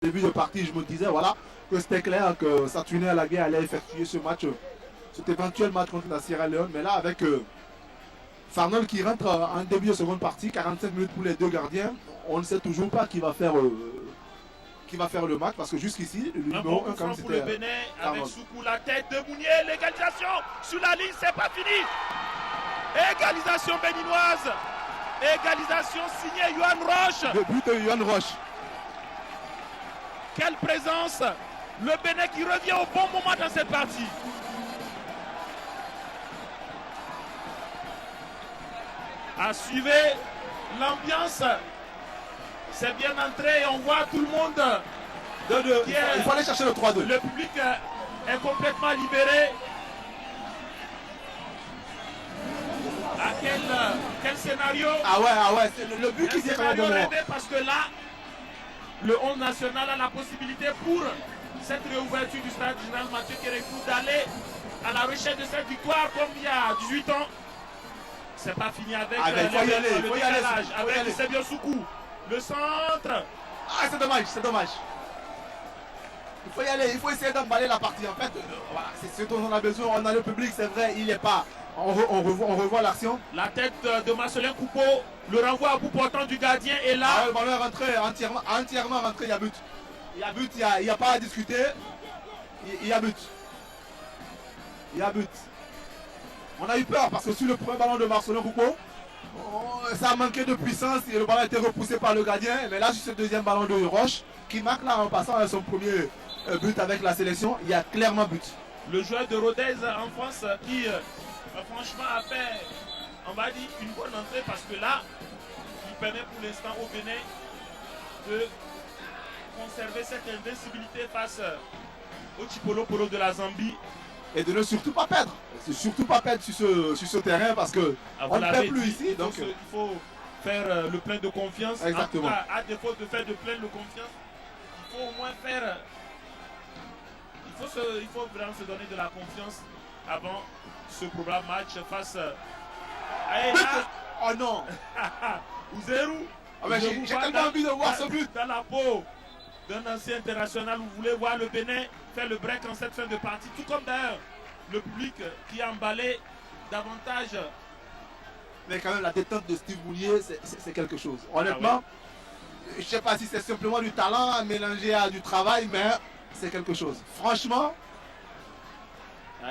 début de partie, je me disais voilà, que c'était clair que Saturnin Alagué allait effectuer ce match, cet éventuel match contre la Sierra Leone. Mais là, avec Farnold qui rentre en début de seconde partie, 45 minutes pour les deux gardiens, on ne sait toujours pas qui va faire le match, parce que jusqu'ici, le numéro 1 comme pour le c'était Bénin Farnold. avec Soukou, la tête de Mounier, l'égalisation sur la ligne, c'est pas fini. Égalisation béninoise. Égalisation signée Yohan Roche. Le but de Yohan Roche. Quelle présence. Le Bénin qui revient au bon moment dans cette partie. À suivre l'ambiance. C'est bien entré et on voit tout le monde. Il faut aller chercher le 3-2. Le public est complètement libéré. À quel scénario? Ah ouais, c'est le but qui s'est quand même rêvé parce que là, le 11 national a la possibilité pour cette réouverture du stade général Mathieu Kérékou d'aller à la recherche de cette victoire comme il y a 18 ans. C'est pas fini avec le décalage, avec Sebio Soukou. Le centre. Ah, c'est dommage, c'est dommage. Il faut y aller, il faut essayer d'emballer la partie. En fait, voilà, c'est ce dont on a besoin. On a le public, c'est vrai, il n'est pas. On revoit l'action. La tête de Marcelin Coupeau, le renvoi à bout portant du gardien est là. Ah, le ballon est rentré, entièrement rentré, il y a but. Il y a but, il n'y a pas à discuter. Il y a but. Il y a but. On a eu peur parce que sur le premier ballon de Marcelin Coupeau, ça a manqué de puissance et le ballon a été repoussé par le gardien. Mais là, sur ce deuxième ballon de Roche, qui marque là en passant son premier but avec la sélection, il y a clairement but. Le joueur de Rodez en France qui, franchement, a fait, on va dire, une bonne entrée parce que là, il permet pour l'instant au Bénin de conserver cette invincibilité face au Chipolo Polo de la Zambie. Et de ne surtout pas perdre. Surtout pas perdre sur ce terrain parce que on ne perd plus ici. Donc il faut faire le plein de confiance. Exactement. En tout cas, à défaut de faire de plein de confiance, il faut au moins faire. Il faut vraiment se donner de la confiance avant ce probable match face à Ena. Oh non. Ouzerou. J'ai tellement envie de voir ce but. Dans la peau d'un ancien international, vous voulez voir le Bénin faire le break en cette fin de partie, tout comme d'ailleurs le public qui a emballé davantage. Mais quand même, la détente de Steve Mounier, c'est quelque chose. Honnêtement, je ne sais pas si c'est simplement du talent mélangé à du travail, mais c'est quelque chose. Franchement.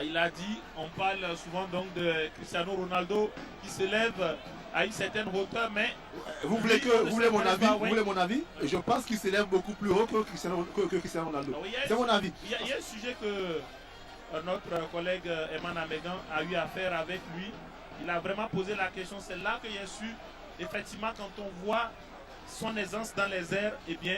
Il a dit, on parle souvent donc de Cristiano Ronaldo qui s'élève à une certaine hauteur, mais... Vous voulez mon avis? Je pense qu'il s'élève beaucoup plus haut que Cristiano Ronaldo. C'est mon avis. Il y a un sujet que notre collègue Eman Amegan a eu à faire avec lui. Il a vraiment posé la question. C'est là que j'ai su, effectivement, quand on voit son aisance dans les airs, eh bien,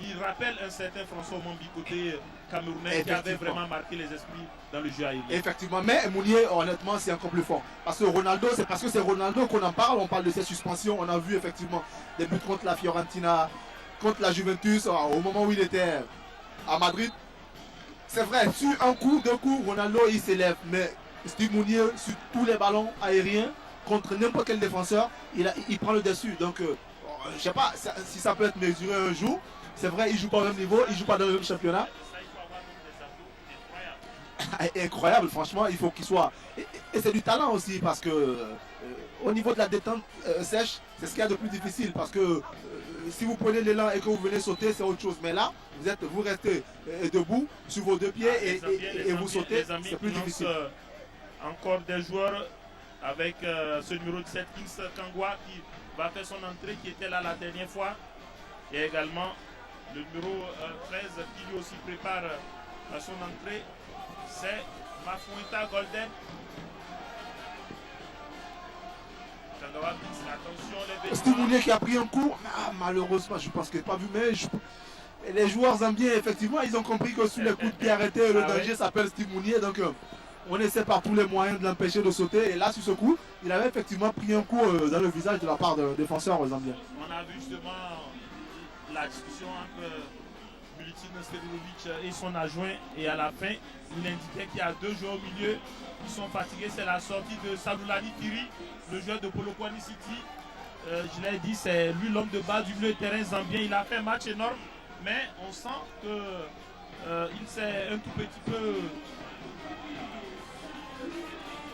il rappelle un certain François Mombi côté camerounais qui avait vraiment marqué les esprits dans le jeu aérien. Effectivement, mais Mounier, honnêtement, c'est encore plus fort. Parce que Ronaldo, c'est parce que c'est Ronaldo qu'on en parle. On parle de ses suspensions. On a vu effectivement des buts contre la Fiorentina, contre la Juventus, au moment où il était à Madrid. C'est vrai, sur un coup, deux coups, Ronaldo, il s'élève. Mais Steve Mounier, sur tous les ballons aériens, contre n'importe quel défenseur, il prend le dessus. Donc, je ne sais pas si ça peut être mesuré un jour. C'est vrai, il ne joue pas au même niveau, il ne joue pas dans le même championnat. Incroyable, franchement, il faut qu'il soit. Et c'est du talent aussi, parce que au niveau de la détente sèche, c'est ce qu'il y a de plus difficile. Parce que si vous prenez l'élan et que vous venez sauter, c'est autre chose. Mais là, vous restez debout sur vos deux pieds et vous sautez, c'est plus difficile. Encore des joueurs avec ce numéro 17, Kings Kangwa, qui va faire son entrée, qui était là la dernière fois. Et également le numéro 13 qui lui aussi prépare son entrée, c'est Mafuita Golden. Steve Mounier qui a pris un coup, malheureusement, je pense qu'il n'est pas vu, mais les joueurs zambiens, effectivement, ils ont compris que sur les coups de pied arrêtés, le danger s'appelle Steve Mounier. Donc on essaie par tous les moyens de l'empêcher de sauter. Et là, sur ce coup, il avait effectivement pris un coup dans le visage de la part de défenseurs zambiens. On a vu justement la discussion entre Milutin Sredovic et son adjoint, et à la fin il indiquait qu'il y a deux joueurs au milieu qui sont fatigués. C'est la sortie de Saloulani Kiri, le joueur de Polokwane City. Je l'ai dit, c'est lui l'homme de base du milieu de terrain zambien. Il a fait un match énorme mais on sent que il s'est un tout petit peu...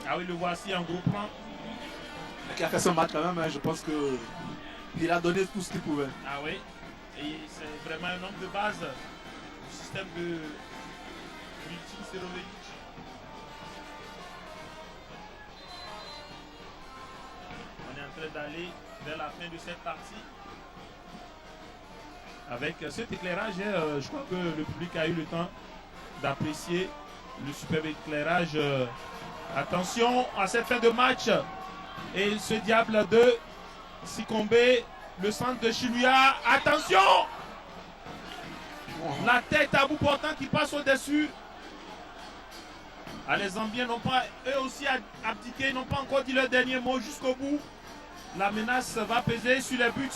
Ah oui, le voici en gros plan. Qui a fait son match quand même, hein, je pense qu'il a donné tout ce qu'il pouvait. Ah oui, et c'est vraiment un homme de base du système de Milutin Serovic. On est en train d'aller vers la fin de cette partie. Avec cet éclairage, je crois que le public a eu le temps d'apprécier le superbe éclairage. Attention à cette fin de match. Et ce diable de Sikombe, le centre de Chiluya. Attention! La tête à bout portant qui passe au-dessus. Ah, les Zambiens n'ont pas, eux aussi, abdiqué, n'ont pas encore dit leur dernier mot jusqu'au bout. La menace va peser sur les buts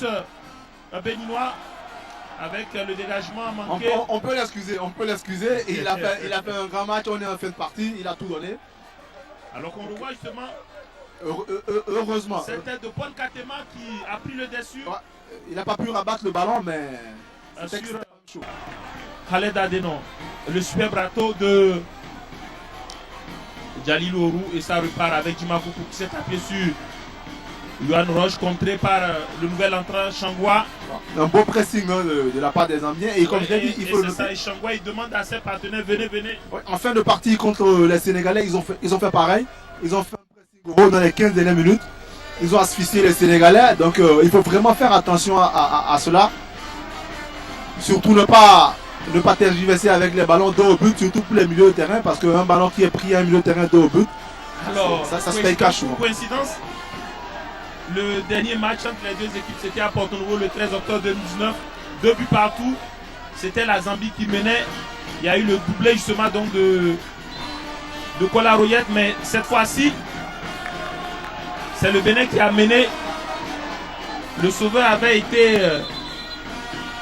béninois avec le dégagement manqué. On peut l'excuser. Il a fait un grand match, on est en fin de partie, il a tout donné. Alors qu'on revoit justement heureusement. cette tête de Paul Katema qui a pris le dessus. Ouais, il n'a pas pu rabattre le ballon, mais sur chaud. Khaled Adenon, le super bateau de Jalil Orou, et ça repart avec Djima Koukou qui s'est appuyé sur Yuan Roche, contré par le nouvel entrant Changwa. Un beau pressing hein, de la part des Zambiens. Et comme je l'ai dit, il faut le ça. Et Changwa, il demande à ses partenaires, venez. Ouais, en fin de partie contre les Sénégalais, ils ont fait pareil. Ils ont fait un pressing haut dans les 15 dernières minutes. Ils ont asphyxié les Sénégalais. Donc il faut vraiment faire attention à cela. Surtout ne pas tergiverser avec les ballons dos au but, surtout pour les milieux de terrain, parce qu'un ballon qui est pris à un milieu de terrain dos au but, alors, ça se paye cash. Coïncidence, le dernier match entre les deux équipes, c'était à Porto Novo le 13 octobre 2019. 2 buts partout. C'était la Zambie qui menait. Il y a eu le doublé justement donc de Kola Royette, mais cette fois-ci, c'est le Bénin qui a mené. Le sauveur avait été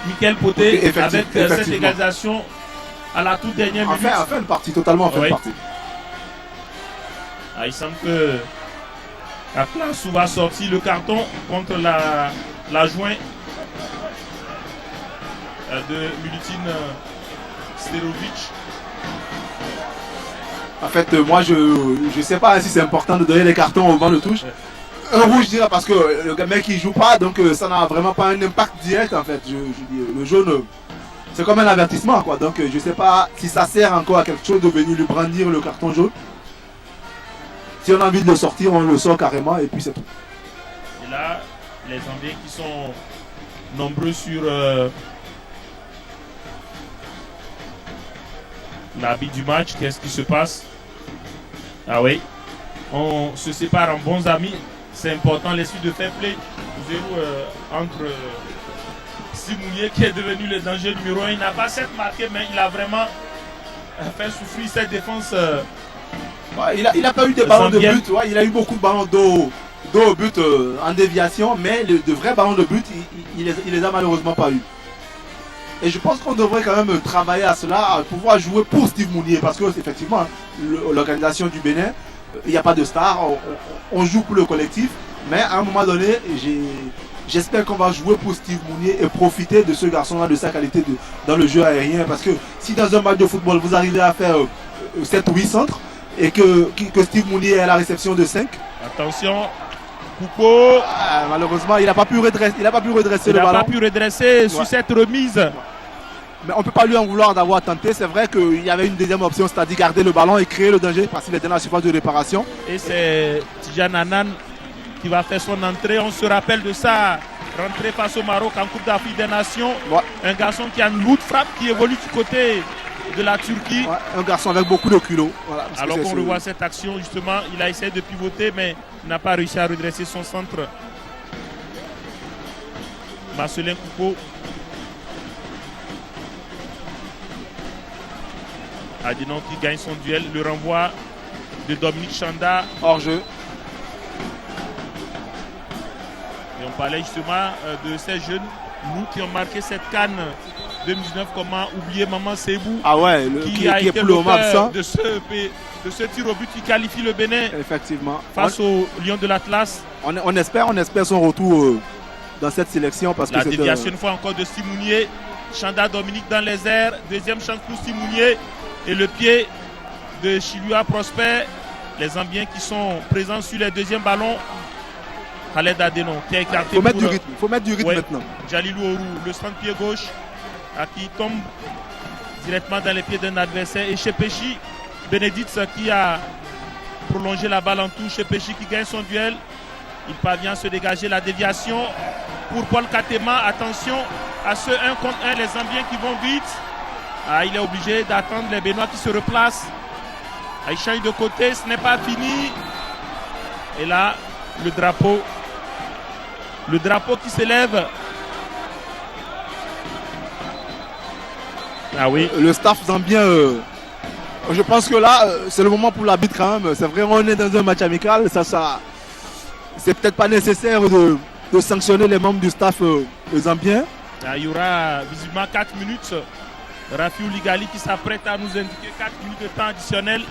Michael Poté, avec cette égalisation à la toute dernière minute. En fin de partie, totalement en fin de partie. Ah, il semble que Atlas va sortir le carton contre la joint de Milutin Serovic. En fait, moi, je sais pas si c'est important de donner les cartons au banc de touche. Un rouge, je dirais, parce que le mec il joue pas, donc ça n'a vraiment pas un impact direct en fait. Je dis, le jaune, c'est comme un avertissement quoi. Donc je sais pas si ça sert encore à quelque chose de venir lui brandir le carton jaune. Si on a envie de le sortir, on le sort carrément et puis c'est tout. Et là, les Zambiens qui sont nombreux sur l'habit du match, qu'est-ce qui se passe? Ah oui, on se sépare en bons amis. C'est important, l'esprit de fair play entre Simounier qui est devenu le danger numéro 1. Il n'a pas cette marqué, mais il a vraiment fait souffrir cette défense. Ouais, il n'a pas eu de ballons de but. Ouais, il a eu beaucoup de ballons dos au but en déviation, mais de vrais ballons de but, il les a malheureusement pas eu. Et je pense qu'on devrait quand même travailler à cela, à pouvoir jouer pour Steve Mounier, parce que effectivement, l'organisation du Bénin, il n'y a pas de star, on joue pour le collectif, mais à un moment donné, j'espère qu'on va jouer pour Steve Mounier et profiter de ce garçon-là, de sa qualité dans le jeu aérien, parce que si dans un match de football, vous arrivez à faire 7 ou 8 centres, et que Steve Mounier est à la réception de 5. Attention, Kouko. Malheureusement, il n'a pas pu redresser le ballon. Il n'a pas pu redresser sur cette remise. Mais on ne peut pas lui en vouloir d'avoir tenté. C'est vrai qu'il y avait une deuxième option, c'est-à-dire garder le ballon et créer le danger parce qu'il était dans la surface de réparation. Et c'est Tijan Anan qui va faire son entrée. On se rappelle de ça, rentrée face au Maroc en Coupe d'Afrique des Nations. Ouais. Un garçon qui a une lourde frappe qui évolue du côté de la Turquie. Ouais, un garçon avec beaucoup de culot. Voilà, alors qu'on revoit cette action, justement, il a essayé de pivoter, mais il n'a pas réussi à redresser son centre. Marcelin Kouko. Adenon qui gagne son duel. Le renvoi de Dominique Chanda. Hors jeu. Et on parlait justement de ces jeunes, nous qui ont marqué cette CAN 2019, comment oublier Maman Sebou, qui a été l'auteur de ce tir au but qui qualifie le Bénin. Effectivement. Face au Lion de l'Atlas. On espère son retour dans cette sélection. Parce la que déviation une fois encore de Simounier. Chanda Dominique dans les airs. Deuxième chance pour Simounier. Et le pied de Chilua Prosper. Les Zambiens qui sont présents sur les deuxièmes ballons. Khaled Adenon qui a écarté. Il faut mettre du rythme maintenant. Jalilou Orou, le centre pied gauche, qui tombe directement dans les pieds d'un adversaire. Et Chepechi, Bénédicte qui a prolongé la balle en touche. Chepechi qui gagne son duel. Il parvient à se dégager la déviation pour Paul Katema. Attention à ce 1 contre 1, les Zambiens qui vont vite. Il est obligé d'attendre les Béninois qui se replacent. Il change de côté, ce n'est pas fini. Et là, le drapeau qui s'élève. Ah oui. Le staff zambien, je pense que là, c'est le moment pour l'arbitre quand même. C'est vrai, on est dans un match amical. Ça c'est peut-être pas nécessaire de sanctionner les membres du staff zambien. Il y aura visiblement 4 minutes. Rafiou Ligali qui s'apprête à nous indiquer 4 minutes de temps additionnel.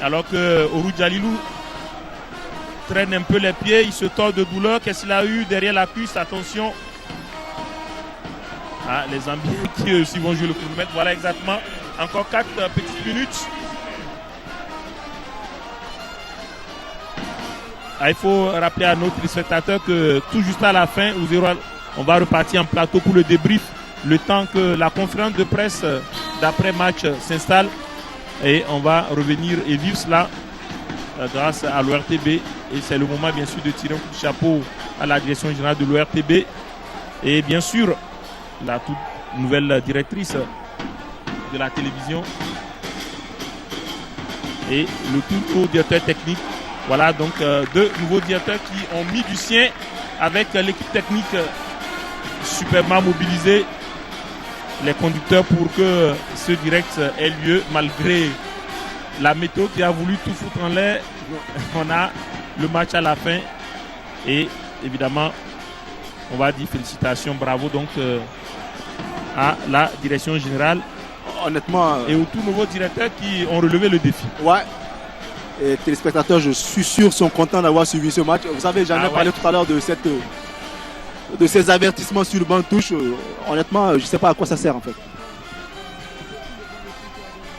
Alors que Orou Jalilou traîne un peu les pieds, il se tord de douleur. Qu'est-ce qu'il a eu derrière la cuisse? Attention. Les Zambiens qui eux aussi vont jouer le chronomètre. Voilà exactement. Encore 4 petites minutes. Il faut rappeler à notre spectateur que tout juste à la fin, on va repartir en plateau pour le débrief. Le temps que la conférence de presse d'après-match s'installe. Et on va revenir et vivre cela grâce à l'ORTB. Et c'est le moment bien sûr de tirer un coup de chapeau à la direction générale de l'ORTB. Et bien sûr, la toute nouvelle directrice de la télévision. Et le tout nouveau directeur technique. Voilà donc 2 nouveaux directeurs qui ont mis du sien avec l'équipe technique superbement mobilisée. Les conducteurs pour que ce direct ait lieu malgré la météo qui a voulu tout foutre en l'air. On a le match à la fin et évidemment on va dire félicitations, bravo donc à la direction générale. Honnêtement et aux tout nouveaux directeurs qui ont relevé le défi. Ouais. Et téléspectateurs, je suis sûr, sont contents d'avoir suivi ce match. Vous savez, j'en ai parlé tout à l'heure de ces avertissements sur le banc de touche. Honnêtement, je ne sais pas à quoi ça sert en fait.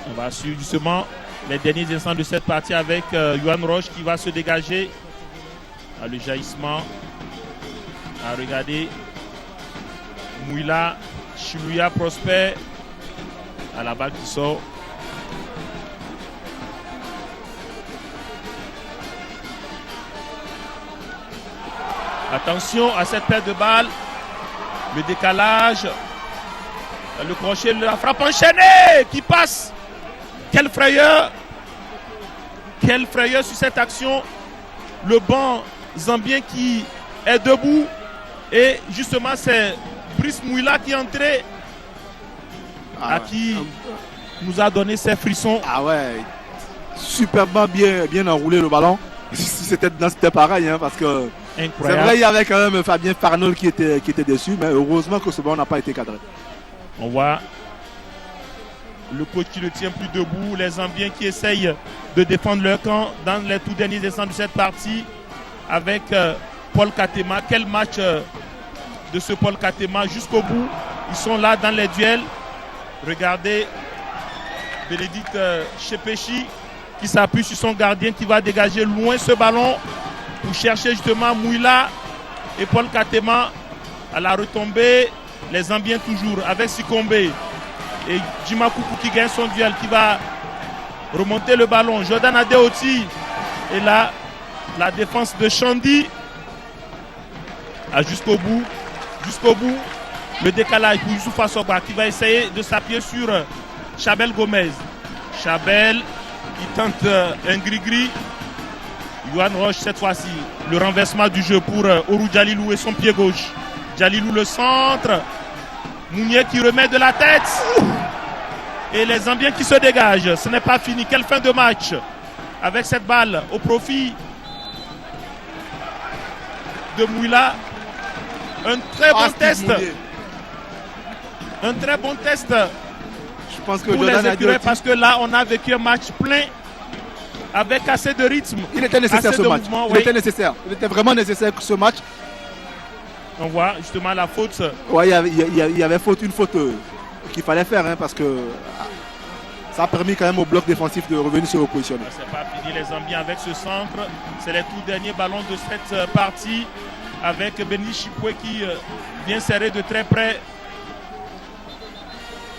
On va suivre justement les derniers instants de cette partie avec Yohan Roche qui va se dégager. Le jaillissement. Regardez. Mouila, Chilouya, Prosper. À la balle qui sort. Attention à cette paire de balles. Le décalage. Le crochet, la frappe enchaînée qui passe. Quelle frayeur. Quelle frayeur sur cette action. Le banc zambien qui est debout. Et justement, c'est Brice Mouila qui est entré. Qui nous a donné ces frissons. Ah ouais. Superbement bien enroulé le ballon. Si c'était pareil, hein, parce que incroyable. C'est vrai, il y avait quand même Fabien Farnol qui était déçu, mais heureusement que ce ballon n'a pas été cadré. On voit le coach qui ne tient plus debout, les Zambiens qui essayent de défendre leur camp dans les tout derniers instants de cette partie avec Paul Katema. Quel match de ce Paul Katema jusqu'au bout. Ils sont là dans les duels. Regardez Bénédicte Chepechi qui s'appuie sur son gardien qui va dégager loin ce ballon pour chercher justement Mouila et Paul Katema à la retombée. Les Zambiens toujours avec Sikombe et Jimakoukou qui gagne son duel, qui va remonter le ballon. Jordan Adeoti et là la défense de Chandi jusqu'au bout. Le décalage pour Youssoufa Soba qui va essayer de s'appuyer sur Chabel Gomez. Chabel qui tente un gris-gris. Yohan Roche cette fois-ci. Le renversement du jeu pour Orou Jalilou et son pied gauche. Jalilou le centre. Mounier qui remet de la tête. Et les Zambiens qui se dégagent. Ce n'est pas fini. Quelle fin de match avec cette balle au profit de Mouila. Un très bon test. Un très bon test. Je pense que pour les écureuils parce que là on a vécu un match plein avec assez de rythme. Il était nécessaire ce match. Il était nécessaire. Il était vraiment nécessaire que ce match. On voit justement la faute. Ouais, il y avait une faute qu'il fallait faire parce que ça a permis quand même au bloc défensif de revenir se repositionner. C'est pas fini les Zambiens avec ce centre. C'est les tout derniers ballons de cette partie avec Béni Chipoué qui vient serrer de très près.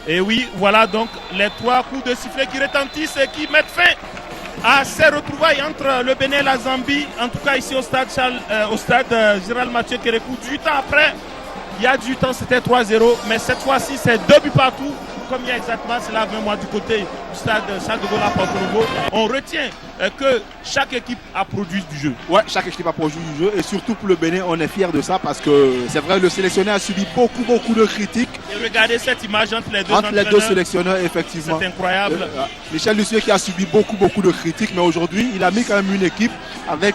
Et oui, voilà donc les 3 coups de sifflet qui retentissent et qui mettent fin à ces retrouvailles entre le Bénin et la Zambie. En tout cas ici au stade Gérald Mathieu Kérékou. 18 ans après, il y a 18 ans c'était 3-0, mais cette fois-ci c'est 2 buts partout. Comme il y a exactement cela 20 mois du côté du stade Charles de Gaulle à Porto Novo. On retient que chaque équipe a produit du jeu. Ouais, chaque équipe a produit du jeu et surtout pour le Bénin, on est fiers de ça parce que c'est vrai, le sélectionneur a subi beaucoup de critiques. Et regardez cette image entre les deux sélectionneurs, effectivement. C'est incroyable. Michel Lussier qui a subi beaucoup de critiques, mais aujourd'hui, il a mis quand même une équipe avec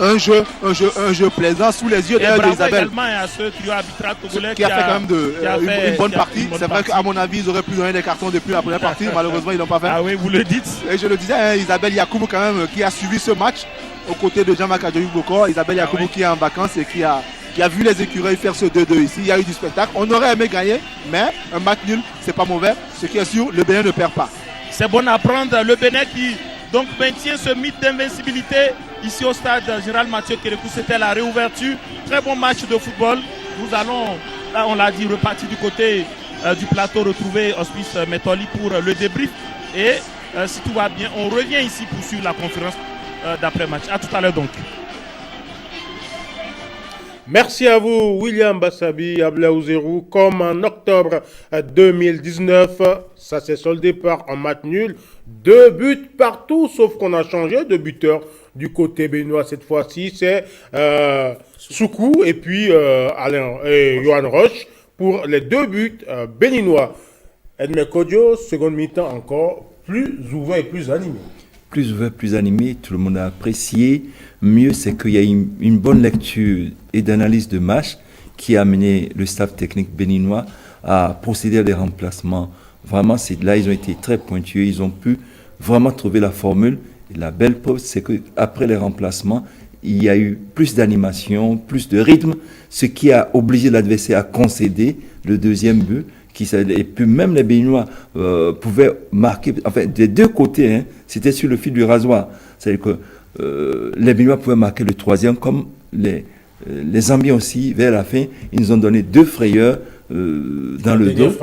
un jeu plaisant sous les yeux d'Isabelle. Également à ce trio arbitral togolais qui a fait quand même une bonne partie. C'est vrai qu'à mon avis, ils auraient pu donner des cartons depuis la première partie. Malheureusement, ils l'ont pas fait. Ah oui, vous le dites. Et je le disais, Isabelle Yacoubou quand même qui a suivi ce match aux côtés de Jean-Marc Adjoui-Bokor. Isabelle Yacoubou qui est en vacances et qui a vu les écureuils faire ce 2-2 ici. Il y a eu du spectacle. On aurait aimé gagner, mais un match nul, c'est pas mauvais. Ce qui est sûr, le Bénin ne perd pas. C'est bon à prendre. Le Bénin qui donc maintient ce mythe d'invincibilité ici au stade Gérald Mathieu Kérékou. C'était la réouverture. Très bon match de football. Nous allons, là on l'a dit, repartir du côté du plateau, retrouver Hospice Metoli pour le débrief. Et si tout va bien, on revient ici pour suivre la conférence d'après-match. À tout à l'heure donc. Merci à vous, William Bassabi, Ablaouzerou. Comme en octobre 2019, ça s'est soldé par un match nul. 2 buts partout, sauf qu'on a changé de buteur du côté béninois cette fois-ci. C'est Soukou et puis Johan Roche pour les 2 buts béninois. Edmé Kodjo, seconde mi-temps encore plus ouvert et plus animé. Plus ouvert, plus animé, tout le monde a apprécié. Mieux, c'est qu'il y a une bonne lecture et d'analyse de match qui a amené le staff technique béninois à procéder à des remplacements. Vraiment, là, ils ont été très pointueux. Ils ont pu vraiment trouver la formule. Et la belle preuve, c'est qu'après les remplacements, il y a eu plus d'animation, plus de rythme, ce qui a obligé l'adversaire à concéder le deuxième but. Et puis même les Béninois pouvaient marquer, enfin des deux côtés, c'était sur le fil du rasoir. C'est-à-dire que les Béninois pouvaient marquer le troisième, comme les Zambiens aussi, vers la fin, ils nous ont donné 2 frayeurs dans le dos,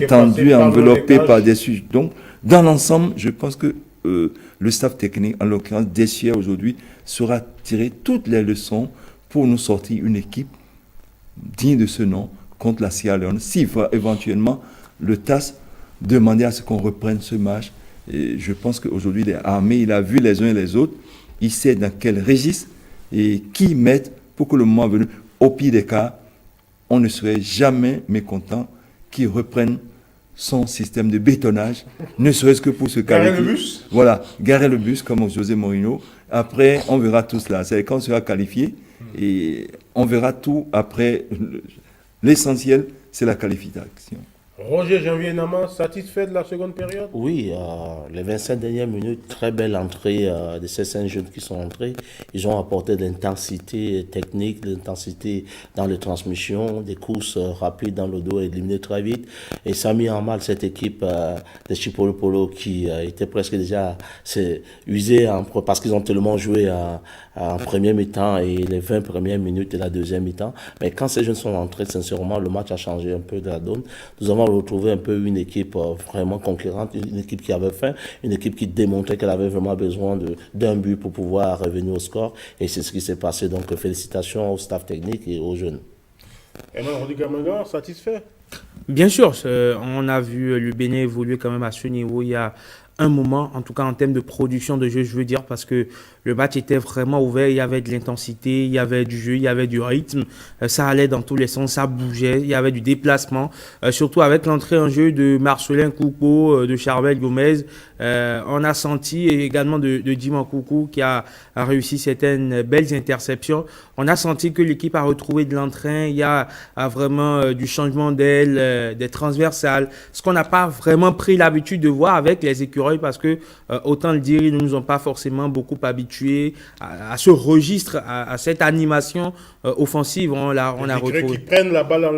tendu, enveloppé par-dessus. Donc, dans l'ensemble, je pense que le staff technique, en l'occurrence Dessier aujourd'hui, saura tirer toutes les leçons pour nous sortir une équipe digne de ce nom contre la Sierra Leone. S'il va éventuellement le TAS demander à ce qu'on reprenne ce match, et je pense qu'aujourd'hui il est armé, il a vu les uns et les autres, il sait dans quel registre et qui mettre pour que le moment venu, au pire des cas, on ne serait jamais mécontent qu'il reprenne son système de bétonnage, ne serait-ce que pour se qualifier. Garer le bus. Voilà, garer le bus comme José Mourinho. Après, on verra tout cela. C'est quand on sera qualifié et on verra tout après. L'essentiel, c'est la qualification. Roger Janvier-Nama, satisfait de la seconde période? Oui, les 25 dernières minutes, très belle entrée de ces 5 jeunes qui sont entrés. Ils ont apporté de l'intensité technique, de l'intensité dans les transmissions, des courses rapides dans le dos, éliminés très vite. Et ça a mis en mal cette équipe de Chipolo Polo qui était presque déjà usée parce qu'ils ont tellement joué en première mi-temps et les 20 premières minutes de la deuxième mi-temps. Mais quand ces jeunes sont entrés, sincèrement, le match a changé un peu de la donne. Nous avons retrouvé un peu une équipe vraiment conquérante, une équipe qui avait faim, une équipe qui démontrait qu'elle avait vraiment besoin d'un but pour pouvoir revenir au score. Et c'est ce qui s'est passé. Donc félicitations au staff technique et aux jeunes. Emmanuel Rodriguez-Mengan, satisfait? Bien sûr, on a vu le Bénin évoluer quand même à ce niveau. Il y a un moment, en tout cas en termes de production de jeu, je veux dire, parce que le match était vraiment ouvert, il y avait de l'intensité, il y avait du jeu, il y avait du rythme, ça allait dans tous les sens, ça bougeait, il y avait du déplacement, surtout avec l'entrée en jeu de Marcelin Koukou, de Charbel Gomez, on a senti également de Diman Koukou qui a réussi certaines belles interceptions. On a senti que l'équipe a retrouvé de l'entrain, il y a vraiment du changement d'aile, des transversales, ce qu'on n'a pas vraiment pris l'habitude de voir avec les écureuils écureuils parce que, autant le dire, ils ne nous ont pas forcément beaucoup habitués à ce registre, à cette animation offensive. On a retrouvé. Qui prennent la balle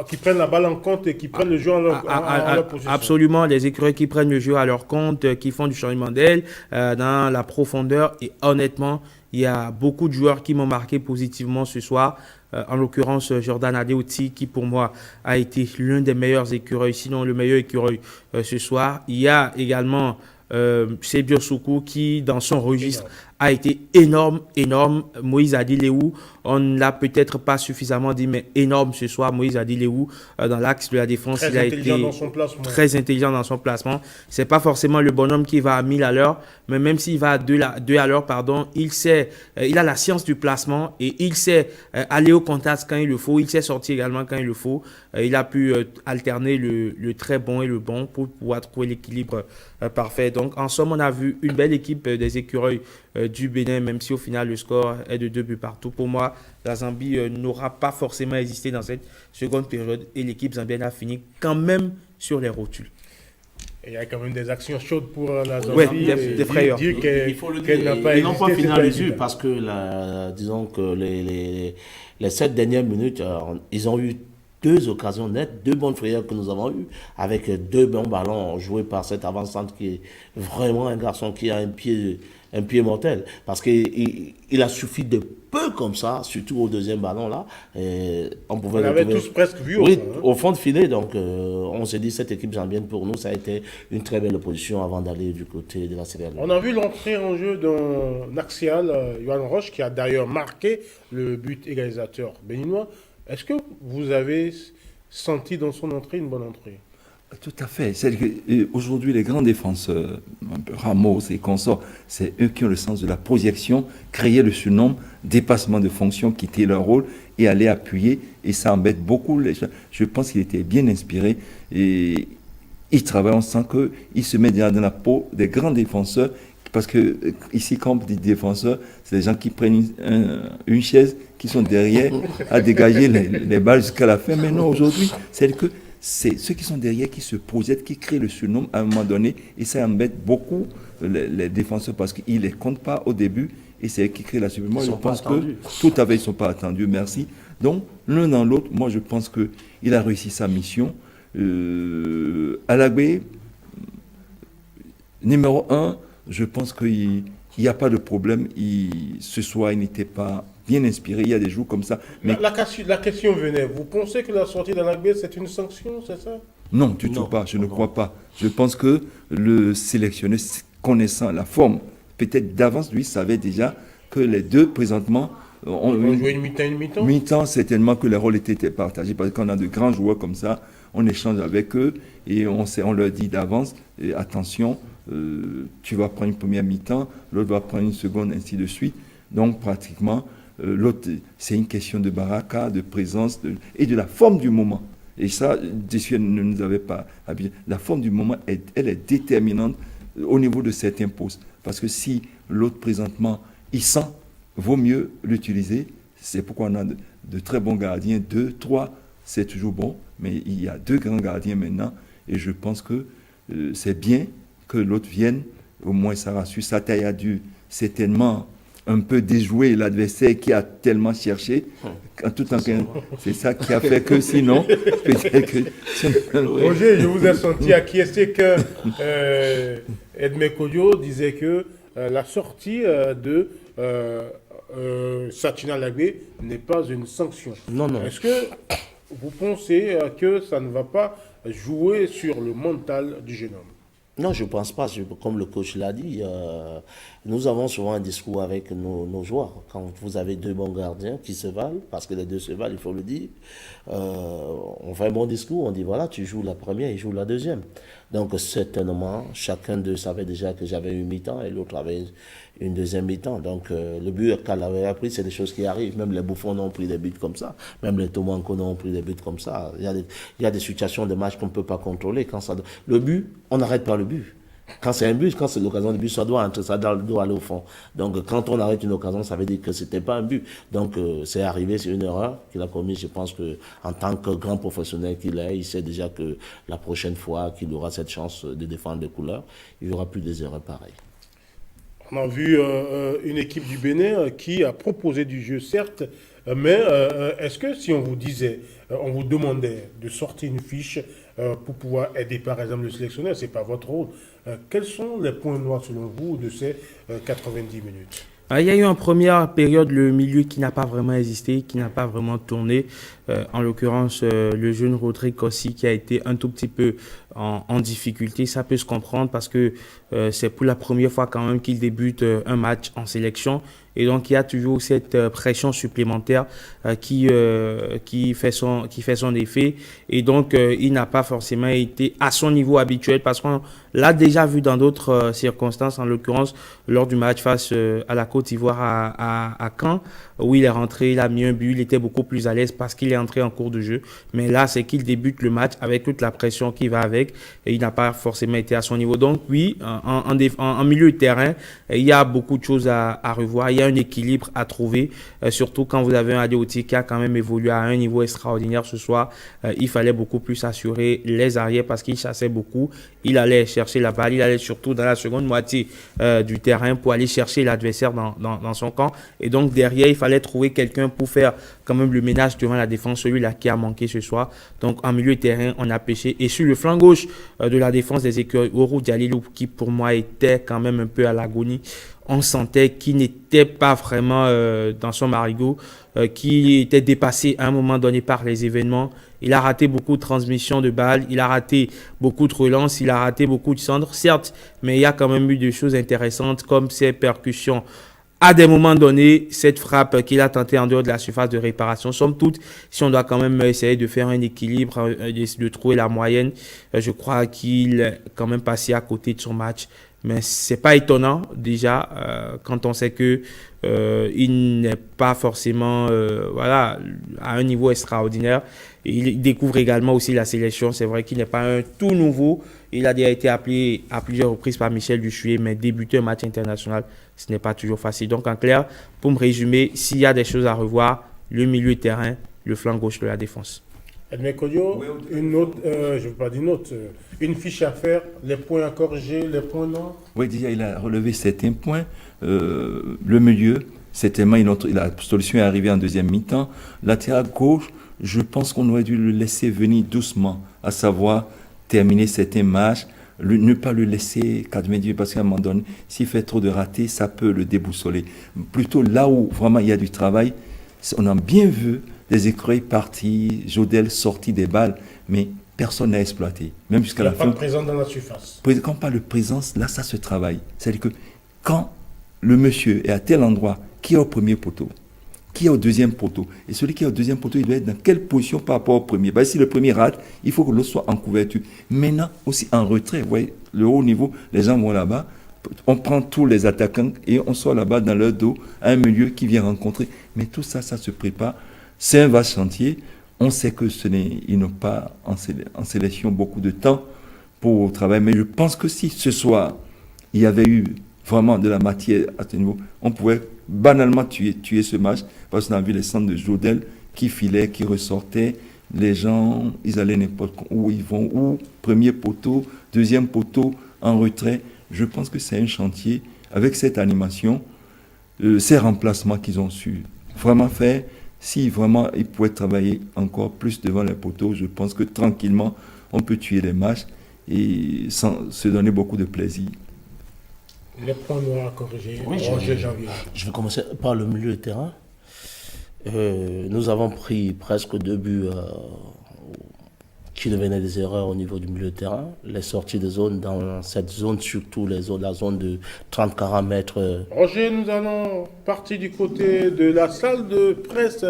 qui prennent la balle en compte et qui prennent le jeu en leur possession. Absolument, les écureuils qui prennent le jeu à leur compte, qui font du changement d'aile dans la profondeur. Et honnêtement, il y a beaucoup de joueurs qui m'ont marqué positivement ce soir. En l'occurrence, Jordan Adeoti, qui pour moi a été l'un des meilleurs écureuils, sinon le meilleur écureuil ce soir. Il y a également Sebio Soukou qui, dans son registre, a été énorme. Moïse Adileou, on ne l'a peut-être pas suffisamment dit, mais énorme ce soir. Moïse Adileou, dans l'axe de la défense, il a été très intelligent dans son placement. C'est pas forcément le bonhomme qui va à 1000 à l'heure, mais même s'il va à 2 à l'heure, il sait, il a la science du placement et il sait aller au contact quand il le faut. Il sait sortir également quand il le faut. Il a pu alterner le très bon et le bon pour pouvoir trouver l'équilibre parfait. Donc, en somme, on a vu une belle équipe des écureuils du Bénin, même si au final le score est de 2 buts partout. Pour moi, la Zambie n'aura pas forcément existé dans cette seconde période et l'équipe zambienne a fini quand même sur les rotules. Il y a quand même des actions chaudes pour la Zambie. Oui, des frayeurs. Il faut le dire, ils n'ont pas fini en mesure parce que, disons que les 7 dernières minutes, ils ont eu 2 occasions nettes, 2 bonnes frayeurs que nous avons eues, avec 2 bons ballons joués par cet avant-centre qui est vraiment un garçon qui a un pied mortel. Parce qu'il a suffi de peu comme ça, surtout au deuxième ballon là. On avait tous presque vu au fond de filet. Donc on s'est dit, cette équipe zambienne pour nous, ça a été une très belle opposition avant d'aller du côté de la Sierra Leone. On a vu l'entrée en jeu d'un axial, Yohan Roche, qui a d'ailleurs marqué le but égalisateur béninois. Est-ce que vous avez senti dans son entrée une bonne entrée? Tout à fait. Aujourd'hui, les grands défenseurs, Ramos et consorts, c'est eux qui ont le sens de la projection, créer le surnombre, dépassement de fonction, quitter leur rôle et aller appuyer. Et ça embête beaucoup les gens. Je pense qu'il était bien inspiré et il travaille. On sent qu'il se met dans la peau des grands défenseurs. Parce que ici, quand on dit défenseurs, c'est les gens qui prennent une chaise, qui sont derrière à dégager les balles jusqu'à la fin. Mais non, aujourd'hui, c'est ceux qui sont derrière qui se projettent, qui créent le surnom à un moment donné. Et ça embête beaucoup les défenseurs parce qu'ils ne les comptent pas au début. Et c'est eux qui créent la surnom. Moi, je pense que tout à fait, ils ne sont pas attendus. Merci. Donc, l'un dans l'autre, moi, je pense qu'il a réussi sa mission. Alagbe, numéro 1, je pense qu'il n'y a pas de problème. Ce soir, il n'était pas bien inspiré. Il y a des jours comme ça. Mais la question venait. Vous pensez que la sortie d'Alagbe, c'est une sanction, c'est ça? Non, du tout pas. Je ne crois pas. Je pense que le sélectionneur, connaissant la forme, peut-être d'avance, lui, savait déjà que les deux, présentement, ont joué une mi-temps. Mi-temps, certainement que les rôles étaient partagés. Parce qu'on a de grands joueurs comme ça, on échange avec eux et on leur dit d'avance, attention, tu vas prendre une première mi-temps, l'autre va prendre une seconde, ainsi de suite. Donc, pratiquement, l'autre, c'est une question de baraka, de présence et de la forme du moment. Et ça, Dessuet ne nous avait pas habitué. La forme du moment, elle est déterminante au niveau de certains postes. Parce que si l'autre, présentement, il sent, vaut mieux l'utiliser. C'est pourquoi on a de très bons gardiens, 2, 3, c'est toujours bon. Mais il y a 2 grands gardiens maintenant. Et je pense que c'est bien que l'autre vienne. Au moins, ça rassure. Sa taille a dû certainement un peu déjouer l'adversaire qui a tellement cherché. C'est ça qui a fait que sinon, peut-être que... Roger, je vous ai senti acquiescer que Edmé Kodio disait que la sortie de Satina Alagbe n'est pas une sanction. Non. Est-ce que vous pensez que ça ne va pas jouer sur le mental du jeune homme? Non, je ne pense pas. Comme le coach l'a dit, nous avons souvent un discours avec nos joueurs. Quand vous avez 2 bons gardiens qui se valent, parce que les 2 se valent, il faut le dire, on fait un bon discours, on dit voilà, tu joues la première, il joue la deuxième. Donc certainement, chacun d'eux savait déjà que j'avais une mi-temps et l'autre avait une deuxième mi-temps. Donc le but qu'elle avait appris, c'est des choses qui arrivent. Même les Bouffons ont pris des buts comme ça. Même les Tomanko ont pris des buts comme ça. Il y a des situations de match qu'on ne peut pas contrôler. Le but, on n'arrête pas le but. Quand c'est un but, quand c'est l'occasion de but, ça doit aller au fond. Donc quand on arrête une occasion, ça veut dire que c'était pas un but. Donc c'est arrivé, c'est une erreur qu'il a commise. Je pense que en tant que grand professionnel qu'il est, il sait déjà que la prochaine fois qu'il aura cette chance de défendre les couleurs, il n'y aura plus des erreurs pareilles. On a vu une équipe du Bénin qui a proposé du jeu, certes, mais est-ce que si on vous disait, on vous demandait de sortir une fiche pour pouvoir aider par exemple le sélectionneur, ce n'est pas votre rôle, quels sont les points noirs selon vous de ces 90 minutes? Il y a eu en première période le milieu qui n'a pas vraiment existé, qui n'a pas vraiment tourné. En l'occurrence, le jeune Rodrigue aussi qui a été un tout petit peu en difficulté. Ça peut se comprendre parce que c'est pour la première fois quand même qu'il débute un match en sélection. Et donc, il y a toujours cette pression supplémentaire qui fait son effet. Et donc, il n'a pas forcément été à son niveau habituel parce qu'on l'a déjà vu dans d'autres circonstances, en l'occurrence lors du match face à la Côte d'Ivoire à Caen, où il est rentré, il a mis un but, il était beaucoup plus à l'aise parce qu'il est entré en cours de jeu. Mais là, c'est qu'il débute le match avec toute la pression qui va avec et il n'a pas forcément été à son niveau. Donc, oui, en milieu de terrain, il y a beaucoup de choses à revoir. Il y a un équilibre à trouver, surtout quand vous avez un Adeoti qui a quand même évolué à un niveau extraordinaire ce soir. Il fallait beaucoup plus assurer les arrières parce qu'il chassait beaucoup. Il allait chercher la balle, il allait surtout dans la seconde moitié du terrain pour aller chercher l'adversaire dans son camp. Et donc derrière, il fallait trouver quelqu'un pour faire quand même le ménage devant la défense, celui-là qui a manqué ce soir. Donc en milieu de terrain, on a pêché. Et sur le flanc gauche de la défense des Écureuils, Orou Dialilou, qui pour moi était quand même un peu à l'agonie. On sentait qu'il n'était pas vraiment dans son marigot, qu'il était dépassé à un moment donné par les événements. Il a raté beaucoup de transmissions de balles, il a raté beaucoup de relances, il a raté beaucoup de centres, certes, mais il y a quand même eu des choses intéressantes comme ses percussions. À des moments donnés, cette frappe qu'il a tentée en dehors de la surface de réparation, somme toute, si on doit quand même essayer de faire un équilibre, de trouver la moyenne, je crois qu'il est quand même passé à côté de son match. Mais c'est pas étonnant déjà quand on sait que il n'est pas forcément à un niveau extraordinaire. Il découvre également aussi la sélection. C'est vrai qu'il n'est pas un tout nouveau. Il a déjà été appelé à plusieurs reprises par Michel Duchué, mais débuter un match international, ce n'est pas toujours facile. Donc en clair, pour me résumer, s'il y a des choses à revoir, le milieu de terrain, le flanc gauche de la défense. Edmé Kodio, une autre, je ne veux pas dire une autre, une fiche à faire, les points à corriger, les points non. Oui, déjà, il a relevé certains points. Le milieu, certainement, la solution est arrivée en deuxième mi-temps. Latéral gauche, je pense qu'on aurait dû le laisser venir doucement, à savoir terminer certains matchs, ne pas le laisser cadrer, parce qu'à un moment donné, s'il fait trop de ratés, ça peut le déboussoler. Plutôt là où vraiment il y a du travail, on a bien vu des Écureuils partis, Jodel sorti des balles, mais personne n'a exploité. Même jusqu'à la fin. Il n'y a pas de présence dans la surface. Quand on parle de présence, là, ça se travaille. C'est-à-dire que quand le monsieur est à tel endroit, qui est au premier poteau, qui est au deuxième poteau, et celui qui est au deuxième poteau, il doit être dans quelle position par rapport au premier. Si le premier rate, il faut que l'autre soit en couverture. Maintenant, aussi en retrait, vous voyez, le haut niveau, les gens vont là-bas, on prend tous les attaquants et on sort là-bas dans leur dos à un milieu qui vient rencontrer. Mais tout ça, ça se prépare. C'est un vaste chantier. On sait que ils n'ont pas en sélection beaucoup de temps pour travailler. Mais je pense que si ce soir, il y avait eu vraiment de la matière à ce niveau, on pouvait banalement tuer ce match. Parce qu'on a vu les centres de Jodel qui filaient, qui ressortaient. Les gens, ils allaient n'importe où ils vont. Ou premier poteau, deuxième poteau, en retrait. Je pense que c'est un chantier avec cette animation, ces remplacements qu'ils ont su vraiment faire. Si vraiment ils pouvaient travailler encore plus devant les poteaux, je pense que tranquillement, on peut tuer les matchs et sans se donner beaucoup de plaisir. Les points noirs à corriger. Oui, je vais commencer par le milieu de terrain. Nous avons pris presque 2 buts qui devenaient des erreurs au niveau du milieu de terrain. Les sorties de zone, dans cette zone, surtout la zone de 30-40 mètres. Roger, nous allons partir du côté de la salle de presse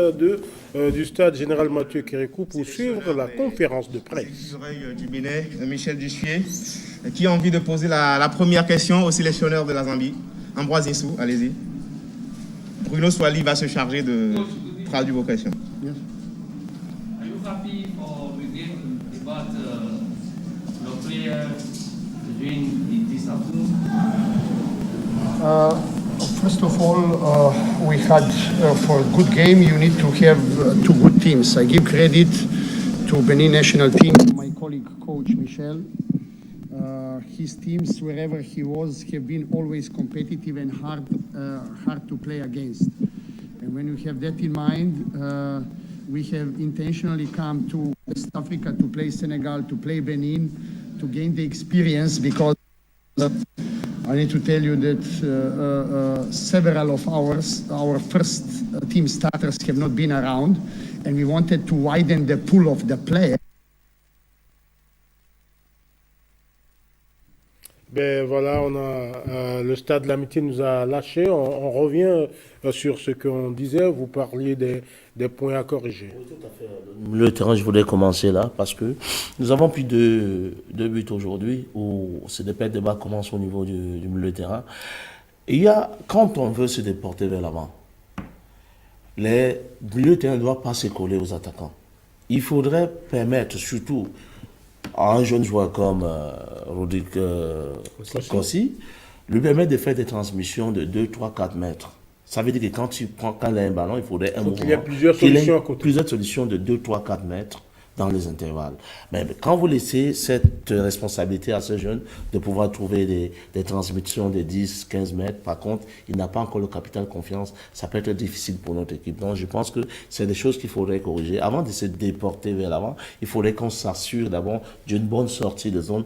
du stade Général Mathieu Kérékou pour suivre la conférence de presse. Du Bénin, Michel Duchué, qui a envie de poser la première question au sélectionneur de la Zambie. Ambroise Issou, allez-y. Bruno Swali va se charger de traduire vos questions. Are you happy for the game about the player doing this First of all, we had, for a good game, you need to have two good teams. I give credit to Benin national team, to my colleague, Coach Michel. His teams, wherever he was, have been always competitive and hard to play against. And when you have that in mind, we have intentionally come to West Africa to play Senegal, to play Benin, to gain the experience, because I need to tell you that several of our first team starters have not been around, and we wanted to widen the pool of the players. Ben voilà, on a le Stade de l'Amitié nous a lâché. On revient sur ce qu'on disait. Vous parliez des points à corriger. Oui, tout à fait. Le terrain, je voulais commencer là parce que nous avons plus de buts aujourd'hui où ce débat commence au niveau du milieu de terrain. Et il y a, quand on veut se déporter vers l'avant, les milieux de terrain ne doivent pas se coller aux attaquants. Il faudrait permettre, surtout à un jeune joueur comme Rodrigue Kossi, lui permettre de faire des transmissions de 2, 3, 4 mètres. Ça veut dire que quand il a un ballon, il faudrait un mouvement. Il y a plusieurs solutions à côté. Plusieurs solutions de 2, 3, 4 mètres dans les intervalles. Mais quand vous laissez cette responsabilité à ce jeune de pouvoir trouver des transmissions de 10, 15 mètres, par contre, il n'a pas encore le capital confiance, ça peut être difficile pour notre équipe. Donc je pense que c'est des choses qu'il faudrait corriger. Avant de se déporter vers l'avant, il faudrait qu'on s'assure d'abord d'une bonne sortie de zone,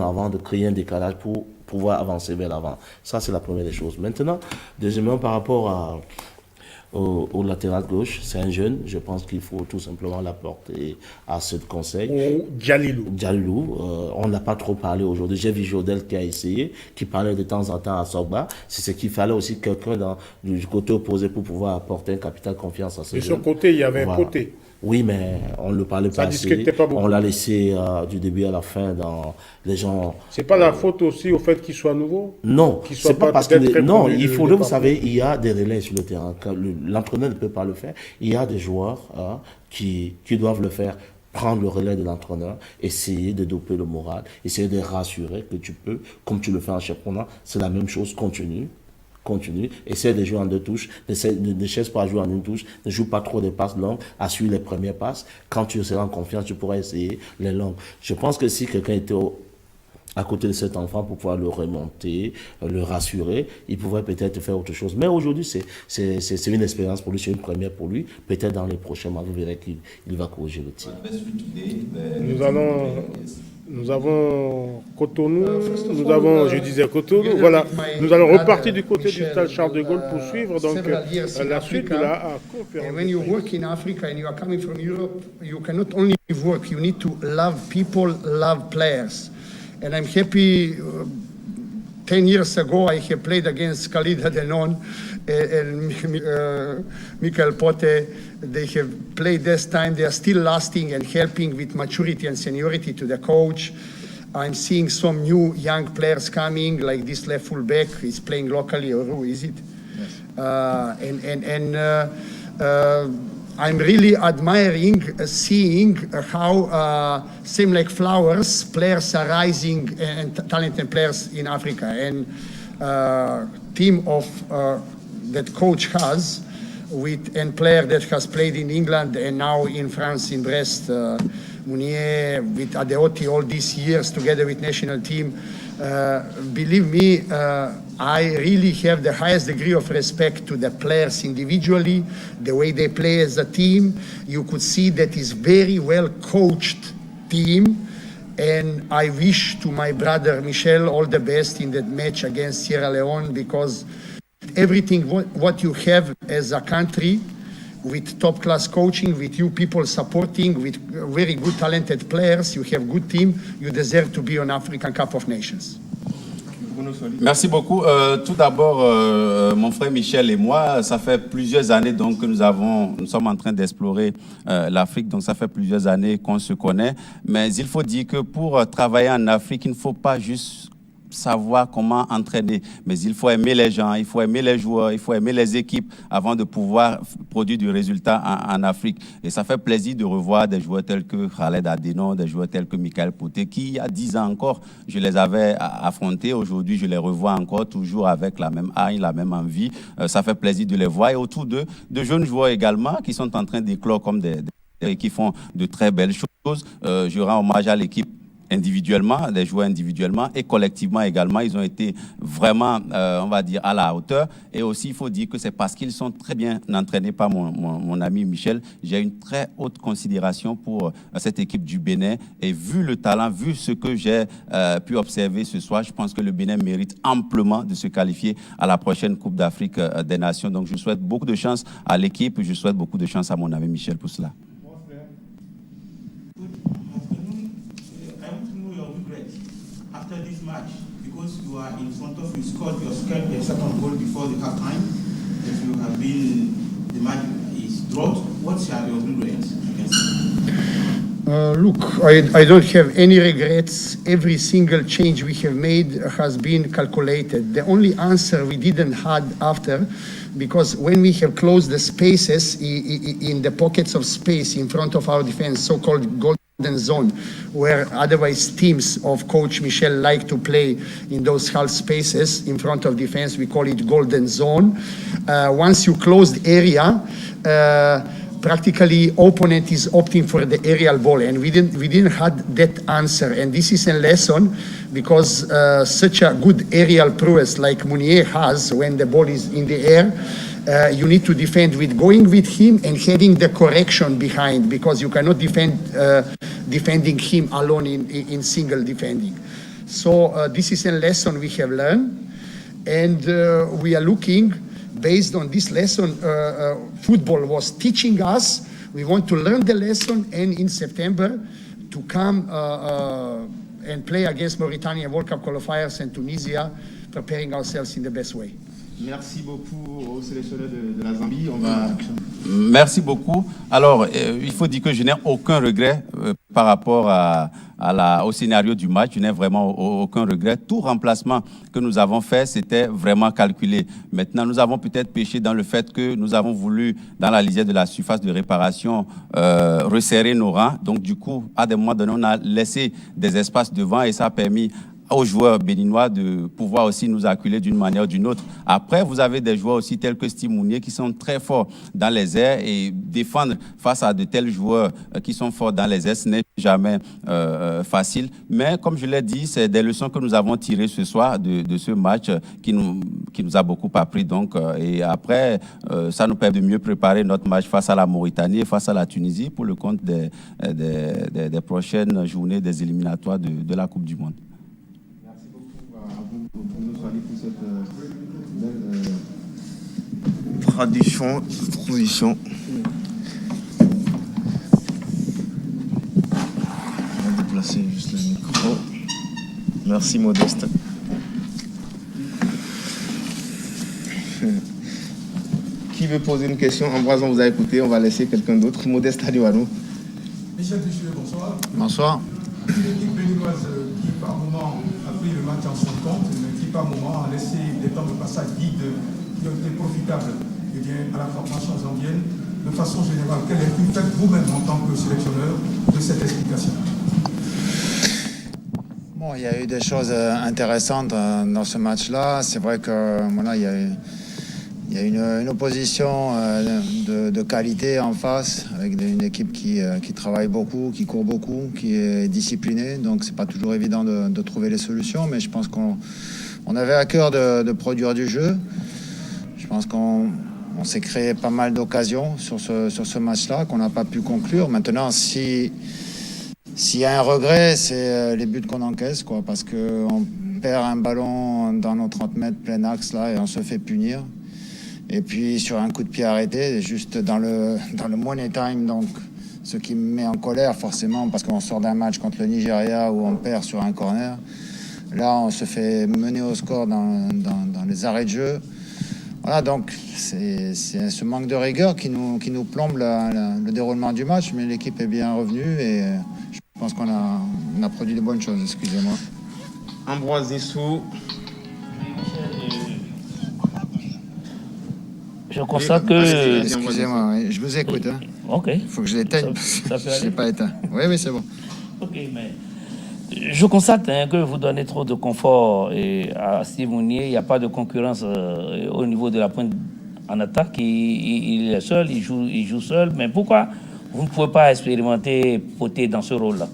avant de créer un décalage pour pouvoir avancer vers l'avant. Ça, c'est la première des choses. Maintenant, deuxièmement, par rapport au latéral gauche, c'est un jeune, je pense qu'il faut tout simplement l'apporter à ce conseil. Djalilou, on n'a pas trop parlé aujourd'hui. J'ai vu Jodel qui a essayé, qui parlait de temps en temps à Sogba. C'est ce qu'il fallait aussi quelqu'un du côté opposé pour pouvoir apporter un capital confiance à ce jeune. De son côté, il y avait un côté. Oui, mais on ne le parlait pas assez. On l'a laissé du début à la fin dans les gens. C'est pas la faute aussi au fait qu'il soit nouveau? Non, c'est pas parce que non, il faudrait, vous savez, il y a des relais sur le terrain. L'entraîneur ne peut pas le faire. Il y a des joueurs qui doivent le faire. Prendre le relais de l'entraîneur, essayer de doper le moral, essayer de rassurer que tu peux, comme tu le fais en championnat, c'est la même chose, continue, essaie de jouer en 2 touches, ne cherche pas à jouer en 1 touche, ne joue pas trop des passes longues, assure les premières passes. Quand tu seras en confiance, tu pourras essayer les longues. Je pense que si quelqu'un était à côté de cet enfant pour pouvoir le remonter, le rassurer, il pourrait peut-être faire autre chose. Mais aujourd'hui, c'est une expérience pour lui, c'est une première pour lui. Peut-être dans les prochains mois, vous verrez qu'il va corriger le tir. Nous avons Cotonou, je disais Cotonou, voilà. Nous allons repartir du côté du stade Charles de Gaulle pour suivre donc la suite de la conférence. And when you work in Africa and you are coming from Europe, you cannot only work, you need to love people, love players. And I'm happy, 10 years ago I have played against Khalid Adenon and Michael Pote. They have played this time. They are still lasting and helping with maturity and seniority to the coach. I'm seeing some new young players coming, like this left full back is playing locally, or who is it? Yes. I'm really admiring seeing how same like Flowers, players are rising and talented players in Africa. And team of that coach has with a player that has played in England and now in France, in Brest, Mounier, with Adeoti all these years together with national team. Believe me, I really have the highest degree of respect to the players individually, the way they play as a team. You could see that is very well coached team. And I wish to my brother Michel all the best in that match against Sierra Leone, because everything what you have as a country, with top-class coaching, with you people supporting, with very good talented players, you have good team, you deserve to be on African Cup of Nations. Merci beaucoup. Tout d'abord, mon frère Michel et moi, ça fait plusieurs années donc que nous sommes en train d'explorer l'Afrique, donc ça fait plusieurs années qu'on se connaît. Mais il faut dire que pour travailler en Afrique, il ne faut pas juste savoir comment entraîner. Mais il faut aimer les gens, il faut aimer les joueurs, il faut aimer les équipes avant de pouvoir produire du résultat en Afrique. Et ça fait plaisir de revoir des joueurs tels que Khaled Adeno, des joueurs tels que Michael Poté, qui il y a 10 ans encore, je les avais affrontés. Aujourd'hui, je les revois encore, toujours avec la même haine, la même envie. Ça fait plaisir de les voir. Et autour d'eux, de jeunes joueurs également qui sont en train d'éclore comme qui font de très belles choses. Je rends hommage à l'équipe individuellement, des joueurs individuellement et collectivement également. Ils ont été vraiment, on va dire, à la hauteur. Et aussi, il faut dire que c'est parce qu'ils sont très bien entraînés par mon ami Michel. J'ai une très haute considération pour cette équipe du Bénin. Et vu le talent, vu ce que j'ai pu observer ce soir, je pense que le Bénin mérite amplement de se qualifier à la prochaine Coupe d'Afrique des Nations. Donc, je souhaite beaucoup de chance à l'équipe. Je souhaite beaucoup de chance à mon ami Michel pour cela. After this match, because you are in front of, you scored your second goal before the half time, if you have been, the match is dropped, what's your regrets? Look, I don't have any regrets. Every single change we have made has been calculated. The only answer we didn't had after, because when we have closed the spaces in the pockets of space in front of our defense, so-called golden zone, where otherwise teams of Coach Michel like to play in those half spaces in front of defense, we call it golden zone. Once you close the area, practically opponent is opting for the aerial ball, and we didn't had that answer. And this is a lesson because such a good aerial prowess like Mounier has when the ball is in the air, you need to defend with going with him and having the correction behind, because you cannot defend defending him alone in single defending. So this is a lesson we have learned, and we are looking. Based on this lesson, football was teaching us. We want to learn the lesson, and in September to come and play against Mauritania World Cup qualifiers and Tunisia, preparing ourselves in the best way. Merci beaucoup au sélectionneur de la Zambie. Merci beaucoup. Alors, il faut dire que je n'ai aucun regret par rapport au scénario du match. Je n'ai vraiment aucun regret. Tout remplacement que nous avons fait, c'était vraiment calculé. Maintenant, nous avons peut-être péché dans le fait que nous avons voulu, dans la lisière de la surface de réparation, resserrer nos rangs. Donc, du coup, à des moments donnés, on a laissé des espaces devant et ça a permis aux joueurs béninois de pouvoir aussi nous acculer d'une manière ou d'une autre. Après, vous avez des joueurs aussi tels que Steve Mounier qui sont très forts dans les airs, et défendre face à de tels joueurs qui sont forts dans les airs, ce n'est jamais facile. Mais comme je l'ai dit, c'est des leçons que nous avons tirées ce soir de ce match qui nous a beaucoup appris. Donc, et après, ça nous permet de mieux préparer notre match face à la Mauritanie et face à la Tunisie pour le compte des prochaines journées des éliminatoires de la Coupe du Monde. Pour cette belle transition. On va déplacer juste le micro. Merci Modeste. Qui veut poser une question? Ambroise, on vous a écouté, on va laisser quelqu'un d'autre. Modeste Adiouano. Michel Duchier, bonsoir. Bonsoir. L'équipe béninoise qui par moment a pris le match en son compte, mais qui par moment a laissé des temps de passage vides qui ont été profitables à la formation zambienne. De façon générale, quelle lecture faites vous-même en tant que sélectionneur de cette explication? Bon, il y a eu des choses intéressantes dans ce match-là. C'est vrai que voilà, il y a une opposition de qualité en face, avec une équipe qui travaille beaucoup, qui court beaucoup, qui est disciplinée. Donc c'est pas toujours évident de trouver les solutions, mais je pense qu'on avait à cœur de produire du jeu. Je pense qu'on s'est créé pas mal d'occasions sur ce match-là qu'on n'a pas pu conclure. Maintenant, s'il y a un regret, c'est les buts qu'on encaisse, quoi, parce qu'on perd un ballon dans nos 30 mètres plein axe là et on se fait punir. Et puis sur un coup de pied arrêté, juste dans le money time, donc ce qui me met en colère forcément, parce qu'on sort d'un match contre le Nigeria où on perd sur un corner. Là, on se fait mener au score dans les arrêts de jeu. Voilà, donc c'est ce manque de rigueur qui nous plombe le déroulement du match, mais l'équipe est bien revenue et je pense qu'on a produit de bonnes choses, excusez-moi. Ambroise Nissou. Je constate que... Excusez-moi, je vous écoute. Hein. Ok. Il faut que je l'éteigne parce que je ne l'ai pas éteint. Oui, oui, c'est bon. Ok, mais je constate que vous donnez trop de confort à Steve Mounier. Il n'y a pas de concurrence au niveau de la pointe en attaque. Il est seul, il joue seul. Mais pourquoi vous ne pouvez pas expérimenter Poté dans ce rôle-là?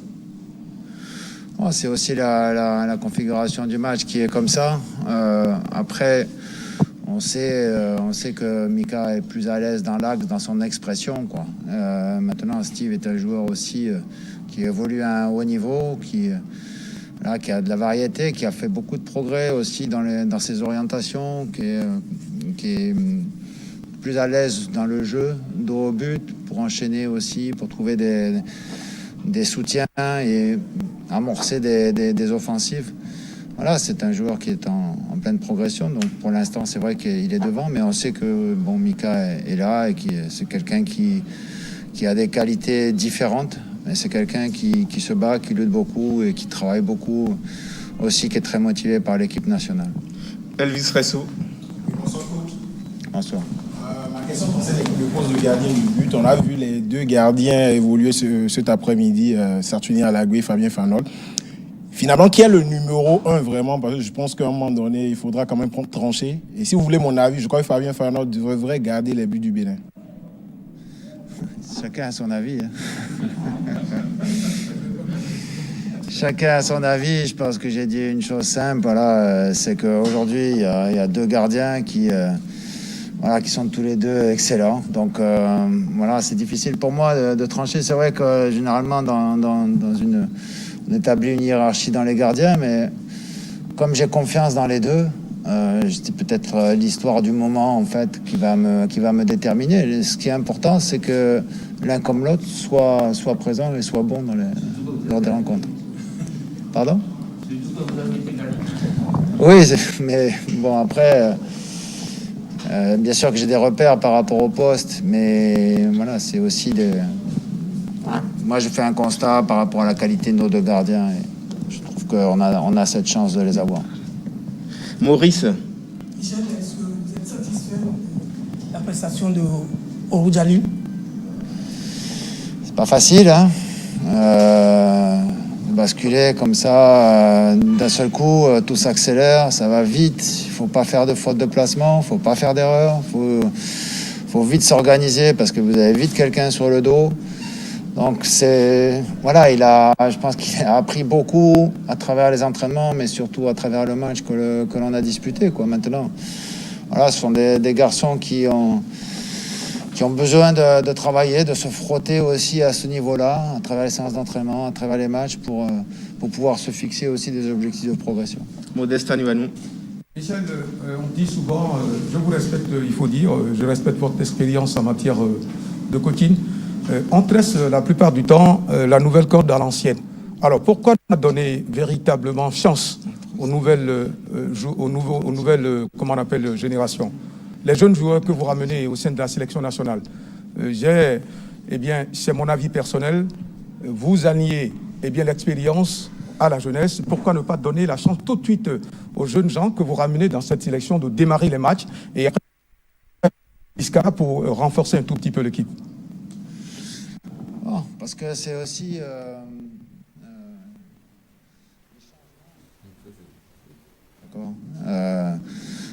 Oh, c'est aussi la configuration du match qui est comme ça. Après, on sait que Mika est plus à l'aise dans l'axe, dans son expression, quoi. Maintenant, Steve est un joueur aussi qui évolue à un haut niveau, qui a de la variété, qui a fait beaucoup de progrès aussi dans ses orientations, qui est plus à l'aise dans le jeu, dos au but, pour enchaîner aussi, pour trouver des soutiens et amorcer des offensives. Voilà, c'est un joueur qui est en pleine progression. Donc pour l'instant, c'est vrai qu'il est devant, mais on sait que Mika est là et c'est quelqu'un qui a des qualités différentes. Mais c'est quelqu'un qui se bat, qui lutte beaucoup et qui travaille beaucoup aussi, qui est très motivé par l'équipe nationale. Elvis Ressou. Bonsoir, coach. Bonsoir. Ma question concerne le poste de gardien du but. On a vu les deux gardiens évoluer cet après-midi, Sartuni Alagüe et Fabien Fanol. Finalement, qui est le numéro 1 vraiment? Parce que je pense qu'à un moment donné, il faudra quand même trancher. Et si vous voulez mon avis, je crois que Fabien Fanol devrait garder les buts du Bénin. Chacun a son avis. Hein. Chacun a son avis. Je pense que j'ai dit une chose simple. Voilà, c'est qu'aujourd'hui, il y a deux gardiens qui sont tous les deux excellents. Donc voilà, c'est difficile pour moi de trancher. C'est vrai que généralement, on établit une hiérarchie dans les gardiens, mais comme j'ai confiance dans les deux, c'est peut-être l'histoire du moment en fait qui va me déterminer. Ce qui est important, c'est que l'un comme l'autre soit présent et soit bon lors des rencontres. Pardon? Oui, mais bon après, bien sûr que j'ai des repères par rapport au poste, mais voilà, c'est aussi moi, je fais un constat par rapport à la qualité de nos deux gardiens et je trouve qu'on a cette chance de les avoir. Maurice. Michel, est-ce que vous êtes satisfait de la prestation de Ouroudjali? C'est pas facile, hein. Basculer comme ça, d'un seul coup, tout s'accélère, ça va vite. Il faut pas faire de faute de placement, il faut pas faire d'erreur, faut vite s'organiser parce que vous avez vite quelqu'un sur le dos. Donc je pense qu'il a appris beaucoup à travers les entraînements, mais surtout à travers le match que l'on a disputé, quoi. Maintenant, voilà, ce sont des garçons qui ont besoin de travailler, de se frotter aussi à ce niveau-là, à travers les séances d'entraînement, à travers les matchs, pour pouvoir se fixer aussi des objectifs de progression. Modeste Anuanou. Michel, on dit souvent, je vous respecte, il faut dire, je respecte votre expérience en matière de coaching. On tresse la plupart du temps la nouvelle corde à l'ancienne. Alors pourquoi ne pas donner véritablement chance aux nouvelles comment on appelle, générations? Les jeunes joueurs que vous ramenez au sein de la sélection nationale, c'est mon avis personnel, vous alliez l'expérience à la jeunesse. Pourquoi ne pas donner la chance tout de suite aux jeunes gens que vous ramenez dans cette sélection de démarrer les matchs et après pour renforcer un tout petit peu l'équipe? Oh, parce que c'est aussi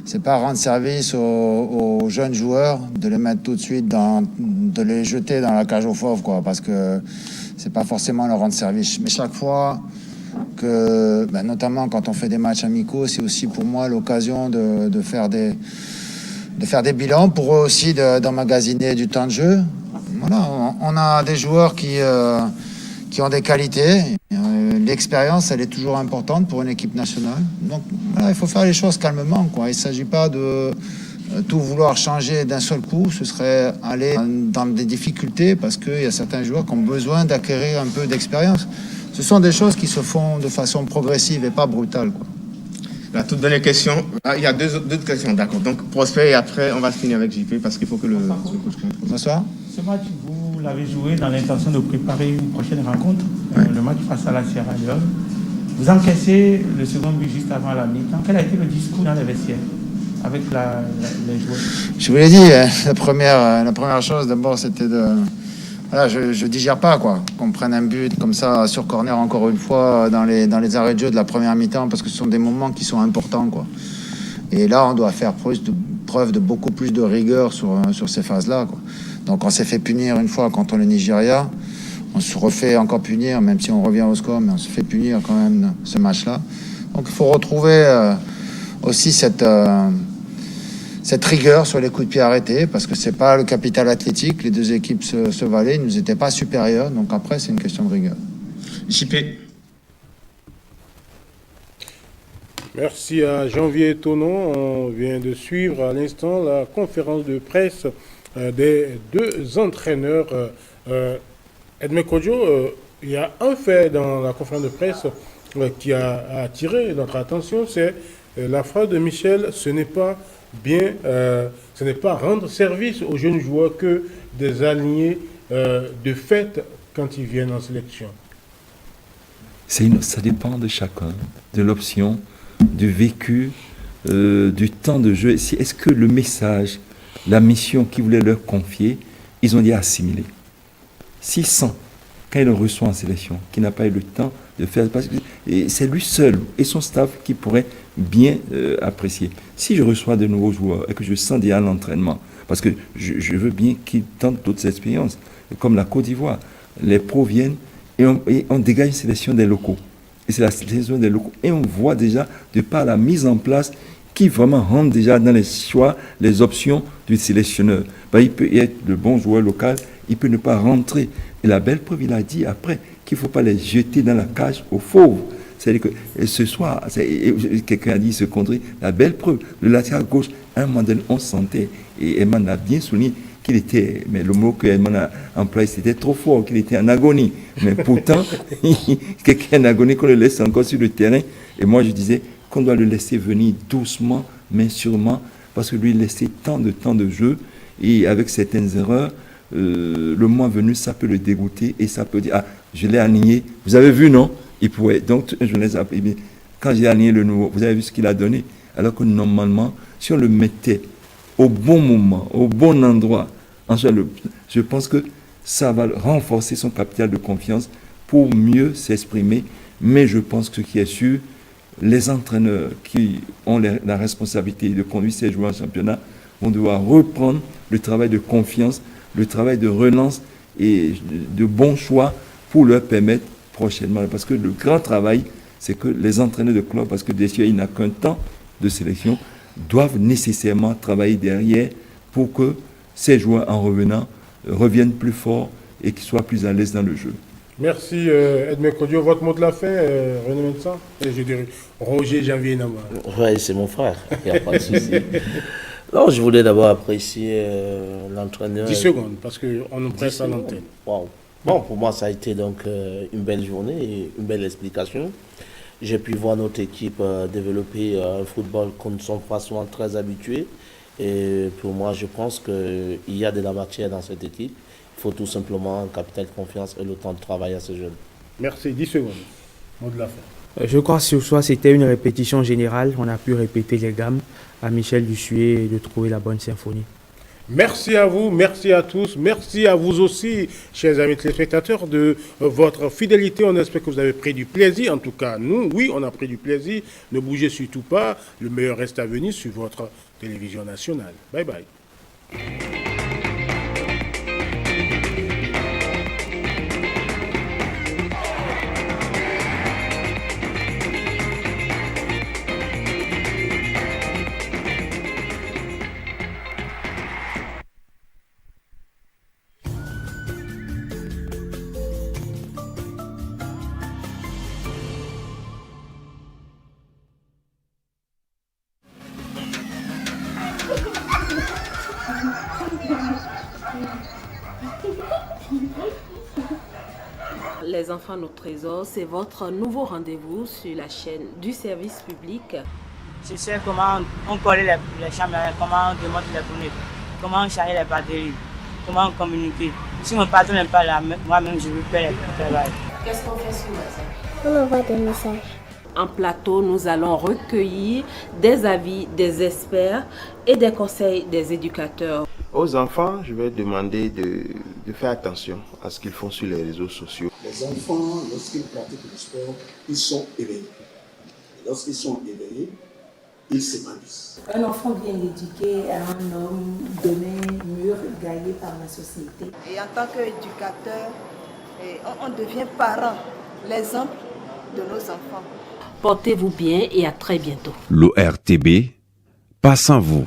c'est pas rendre service aux jeunes joueurs de les mettre tout de suite de les jeter dans la cage aux fauves, quoi, parce que c'est pas forcément leur rendre service. Mais chaque fois que, notamment quand on fait des matchs amicaux, c'est aussi pour moi l'occasion de faire des bilans, pour eux aussi d'emmagasiner du temps de jeu. Voilà, on a des joueurs qui ont des qualités. L'expérience, elle est toujours importante pour une équipe nationale. Donc, voilà, il faut faire les choses calmement, quoi. Il ne s'agit pas de tout vouloir changer d'un seul coup. Ce serait aller dans des difficultés parce qu'il y a certains joueurs qui ont besoin d'acquérir un peu d'expérience. Ce sont des choses qui se font de façon progressive et pas brutale, quoi. La toute dernière question. Il y a deux questions, d'accord. Donc, Prosper, et après, on va finir avec JP parce qu'il faut que le coach compte. Bonsoir. Ce match, vous l'avez joué dans l'intention de préparer une prochaine rencontre, le match face à la Sierra Leone. Vous encaissez le second but juste avant la mi-temps. Quel a été le discours dans les vestiaires avec les joueurs? Je vous l'ai dit, la première chose d'abord c'était de... Voilà, je digère pas quoi, qu'on prenne un but comme ça sur corner encore une fois dans les arrêts de jeu de la première mi-temps parce que ce sont des moments qui sont importants quoi. Et là on doit faire preuve de beaucoup plus de rigueur sur ces phases-là quoi. Donc on s'est fait punir une fois contre le Nigeria, on se refait encore punir même si on revient au score, mais on se fait punir quand même ce match-là. Donc il faut retrouver aussi cette rigueur sur les coups de pied arrêtés, parce que c'est pas le capital athlétique, les deux équipes se valaient, ils nous étaient pas supérieurs, donc après c'est une question de rigueur. JP. Merci à Janvier Tonon. On vient de suivre à l'instant la conférence de presse des deux entraîneurs. Edmé Kodjo, il y a un fait dans la conférence de presse qui a attiré notre attention, c'est la phrase de Michel, ce n'est pas rendre service aux jeunes joueurs que des alignés de fait quand ils viennent en sélection. Ça dépend de chacun, de l'option, du vécu, du temps de jeu. Est-ce que le message, la mission qu'ils voulaient leur confier, ils ont dit assimiler. S'ils sentent, quand il le reçoit en sélection, qu'il n'a pas eu le temps de faire, parce que c'est lui seul et son staff qui pourrait bien apprécier. Si je reçois de nouveaux joueurs et que je sens déjà l'entraînement, parce que je veux bien qu'ils tentent d'autres expériences, comme la Côte d'Ivoire, les pros viennent et on dégage une sélection des locaux. Et c'est la sélection des locaux. Et on voit déjà, de par la mise en place, qui vraiment rentre déjà dans les choix, les options du sélectionneur. Il peut être le bon joueur local, il peut ne pas rentrer. Et la belle preuve, il a dit après qu'il ne faut pas les jeter dans la cage aux fauves. C'est-à-dire que ce soir, quelqu'un a dit ce contre la belle preuve, le latéral gauche, à un moment donné, on sentait, et Eman a bien souligné qu'il était, mais le mot que Eman a employé, c'était trop fort, qu'il était en agonie. Mais pourtant, quelqu'un en agonie, qu'on le laisse encore sur le terrain. Et moi, je disais qu'on doit le laisser venir doucement, mais sûrement, parce que lui laisser tant de temps de jeu, et avec certaines erreurs, le moment venu, ça peut le dégoûter, et ça peut dire, ah, je l'ai aligné, vous avez vu, non? Il pourrait, donc, je les appelle, quand j'ai aligné le nouveau, vous avez vu ce qu'il a donné? Alors que normalement, si on le mettait au bon moment, au bon endroit, je pense que ça va renforcer son capital de confiance pour mieux s'exprimer. Mais je pense que ce qui est sûr, les entraîneurs qui ont la responsabilité de conduire ces joueurs en championnat vont devoir reprendre le travail de confiance, le travail de relance et de bons choix pour leur permettre prochainement. Parce que le grand travail, c'est que les entraîneurs de club, parce que bien sûr, il n'a qu'un temps de sélection, doivent nécessairement travailler derrière pour que ces joueurs, en revenant, reviennent plus forts et qu'ils soient plus à l'aise dans le jeu. Merci Edmé Kodjo. Votre mot de la fin, René Mensa? Et je dirais Roger Janvier Nama. Oui, c'est mon frère, il n'y a pas de souci. Non, je voulais d'abord apprécier l'entraîneur. 10 secondes, parce qu'on nous presse à l'antenne. Wow. Bon, pour moi, ça a été donc une belle journée et une belle explication. J'ai pu voir notre équipe développer un football qu'on ne sommes pas souvent très habitués. Et pour moi, je pense qu'il y a de la matière dans cette équipe. Il faut tout simplement un capital de confiance et le temps de travailler à ces jeunes. Merci. 10 secondes. Mot de la fin. Je crois que ce soir, c'était une répétition générale. On a pu répéter les gammes à Michel Dussuet et de trouver la bonne symphonie. Merci à vous, merci à tous, merci à vous aussi, chers amis téléspectateurs, de votre fidélité. On espère que vous avez pris du plaisir. En tout cas, nous, oui, on a pris du plaisir. Ne bougez surtout pas. Le meilleur reste à venir sur votre télévision nationale. Bye bye. Les enfants, notre trésor, c'est votre nouveau rendez-vous sur la chaîne du service public. Je sais comment on colle les chambres, comment on démonte les tournées, comment on charge les batteries, comment on communique. Si mon patron n'est pas là, moi-même je vais faire le travail. Qu'est-ce qu'on fait sur WhatsApp? On envoie des messages. En plateau, nous allons recueillir des avis des experts et des conseils des éducateurs. Aux enfants, je vais demander de faire attention à ce qu'ils font sur les réseaux sociaux. Les enfants, lorsqu'ils pratiquent le sport, ils sont éveillés. Et lorsqu'ils sont éveillés, ils s'épanouissent. Un enfant bien éduqué est un homme demain mieux regardé par la société. Et en tant qu'éducateur, on devient parent, l'exemple de nos enfants. Portez-vous bien et à très bientôt. L'ORTB, pas sans vous.